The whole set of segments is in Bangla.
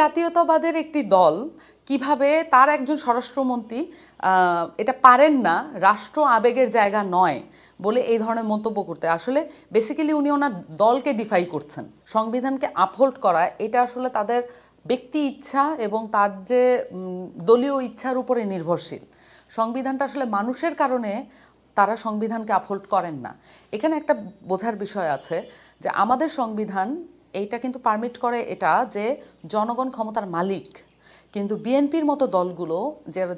জাতীয়তাবাদের একটি দল কিভাবে তার একজন স্বরাষ্ট্রমন্ত্রী এটা পারেন না, রাষ্ট্র আবেগের জায়গা নয় বলে এই ধরনের মন্তব্য করতে, আসলে বেসিক্যালি উনি ওনার দলকে ডিফাই করছেন। সংবিধানকে আপহোল্ড করা এটা আসলে তাদের ব্যক্তি ইচ্ছা এবং তার যে দলীয় ইচ্ছার উপরে নির্ভরশীল। সংবিধানটা আসলে মানুষের কারণে তারা সংবিধানকে আপহোল্ড করেন না। এখানে একটা বোঝার বিষয় আছে যে আমাদের সংবিধান এইটা কিন্তু পারমিট করে এটা যে জনগণ ক্ষমতার মালিক, কিন্তু বিএনপির মতো দলগুলো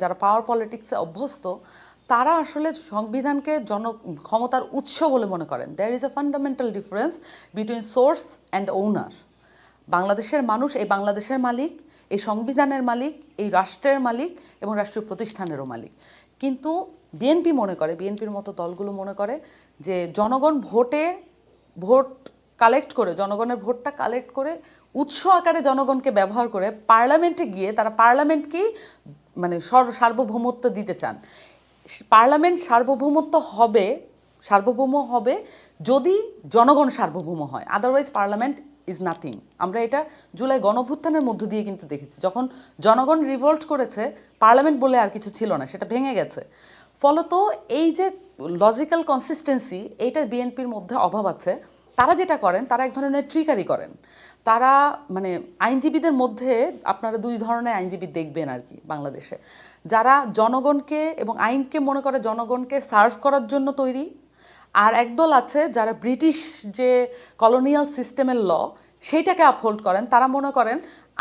যারা পাওয়ার পলিটিক্সে অভ্যস্ত তারা আসলে সংবিধানকে ক্ষমতার উৎস বলে মনে করেন। There is a fundamental difference between source and owner. বাংলাদেশের মানুষ এই বাংলাদেশের মালিক, এই সংবিধানের মালিক, এই রাষ্ট্রের মালিক এবং রাষ্ট্রীয় প্রতিষ্ঠানেরও মালিক। কিন্তু বিএনপি মনে করে, বিএনপির মতো দলগুলো মনে করে যে জনগণ ভোট কালেক্ট করে, জনগণের ভোটটা কালেক্ট করে উৎস আকারে জনগণকে ব্যবহার করে পার্লামেন্টে গিয়ে তারা পার্লামেন্টকেই মানে সার্বভৌমত্ব দিতে চান। পার্লামেন্ট সার্বভৌম হবে যদি জনগণ সার্বভৌম হয়, আদারওয়াইজ পার্লামেন্ট ইজ নাথিং। আমরা এটা জুলাই গণঅভ্যুত্থানের মধ্য দিয়ে কিন্তু দেখেছি, যখন জনগণ রিভোল্ট করেছে পার্লামেন্ট বলে আর কিছু ছিল না, সেটা ভেঙে গেছে। ফলত এই যে লজিক্যাল কনসিস্টেন্সি, এইটা বিএনপির মধ্যে অভাব আছে। তারা যেটা করেন, তারা এক ধরনের ট্রিকারি করেন। তারা মানে আইনজীবীদের মধ্যে আপনারা দুই ধরনের আইনজীবী দেখবেন আর কি বাংলাদেশে, যারা জনগণকে এবং আইনকে মনে করে জনগণকে সার্ভ করার জন্য তৈরি, আর একদল আছে যারা ব্রিটিশ যে কলোনিয়াল সিস্টেমের ল সেইটাকে আপহোল্ড করেন। তারা মনে করেন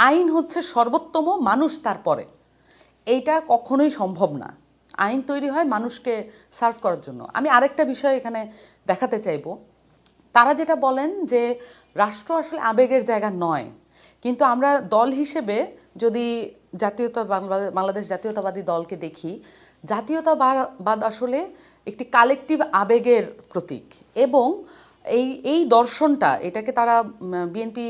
আইন হচ্ছে সর্বোত্তম, মানুষ তারপরে। এইটা কখনোই সম্ভব না। আইন তৈরি হয় মানুষকে সার্ভ করার জন্য। আমি আরেকটা বিষয় এখানে দেখাতে চাইব, তারা যেটা বলেন যে রাষ্ট্র আসলে আবেগের জায়গা নয়, কিন্তু আমরা দল হিসেবে যদি বাংলাদেশ জাতীয়তাবাদী দলকে দেখি, জাতীয়তাবাদ আসলে একটি কালেকটিভ আবেগের প্রতীক। এবং এই দর্শনটা, এটাকে তারা বিএনপি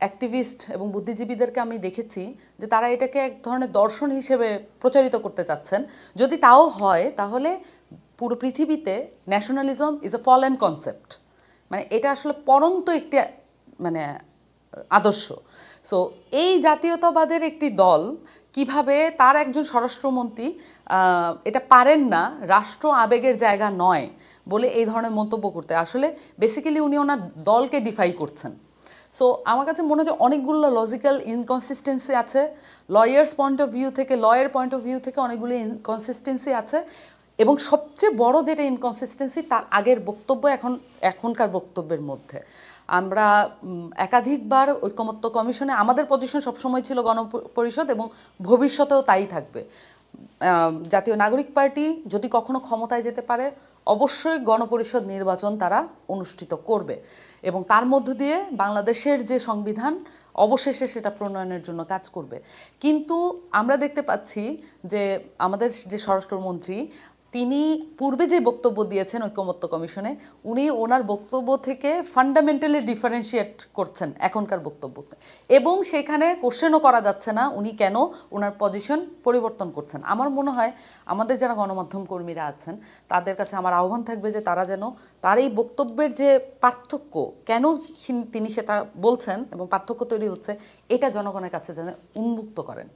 অ্যাক্টিভিস্ট এবং বুদ্ধিজীবীদেরকে আমি দেখেছি যে তারা এটাকে এক ধরনের দর্শন হিসেবে প্রচারিত করতে চাচ্ছেন। যদি তাও হয় তাহলে পুরো পৃথিবীতে nationalism is a fallen concept, মানে এটা আসলে পরন্ত একটি মানে আদর্শ। সো এই জাতীয়তাবাদের একটি দল কিভাবে তার একজন স্বরাষ্ট্রমন্ত্রী এটা পারেন না, রাষ্ট্র আবেগের জায়গা নয় বলে এই ধরনের মন্তব্য করতে, আসলে বেসিক্যালি উনি ওনার দলকে ডিফাই করছেন। সো আমার কাছে মনে হয় যে অনেকগুলো লজিক্যাল ইনকনসিস্টেন্সি আছে, লয়ের পয়েন্ট অফ ভিউ থেকে অনেকগুলো ইনকনসিস্টেন্সি আছে। এবং সবচেয়ে বড় যেটা ইনকনসিস্টেন্সি, তার আগের বক্তব্য এখনকার বক্তব্যের মধ্যে। আমরা একাধিকবার ঐকমত্য কমিশনে আমাদের পজিশন সবসময় ছিল গণপরিষদ এবং ভবিষ্যতেও তাই থাকবে। জাতীয় নাগরিক পার্টি যদি কখনো ক্ষমতায় যেতে পারে অবশ্যই গণপরিষদ নির্বাচন তারা অনুষ্ঠিত করবে এবং তার মধ্য দিয়ে বাংলাদেশের যে সংবিধান অবশেষে সেটা প্রণয়নের জন্য কাজ করবে। কিন্তু আমরা দেখতে পাচ্ছি যে আমাদের যে স্বরাষ্ট্রমন্ত্রী, তিনি পূর্বে যে বক্তব্য দিয়েছেন ঐকমত্য কমিশনে, উনি ওনার বক্তব্য থেকে ফান্ডামেন্টালি ডিফারেন্সিয়েট করছেন এখনকার বক্তব্যতে, এবং সেখানে কোশ্চেনও করা যাচ্ছে না উনি কেন ওনার পজিশন পরিবর্তন করছেন। আমার মনে হয় আমাদের যারা গণমাধ্যম কর্মীরা আছেন তাদের কাছে আমার আহ্বান থাকবে যে তারা যেন তার এই বক্তব্যের যে পার্থক্য, কেন তিনি সেটা বলছেন এবং পার্থক্য তৈরি হচ্ছে, এটা জনগণের কাছে যেন উন্মুক্ত করেন।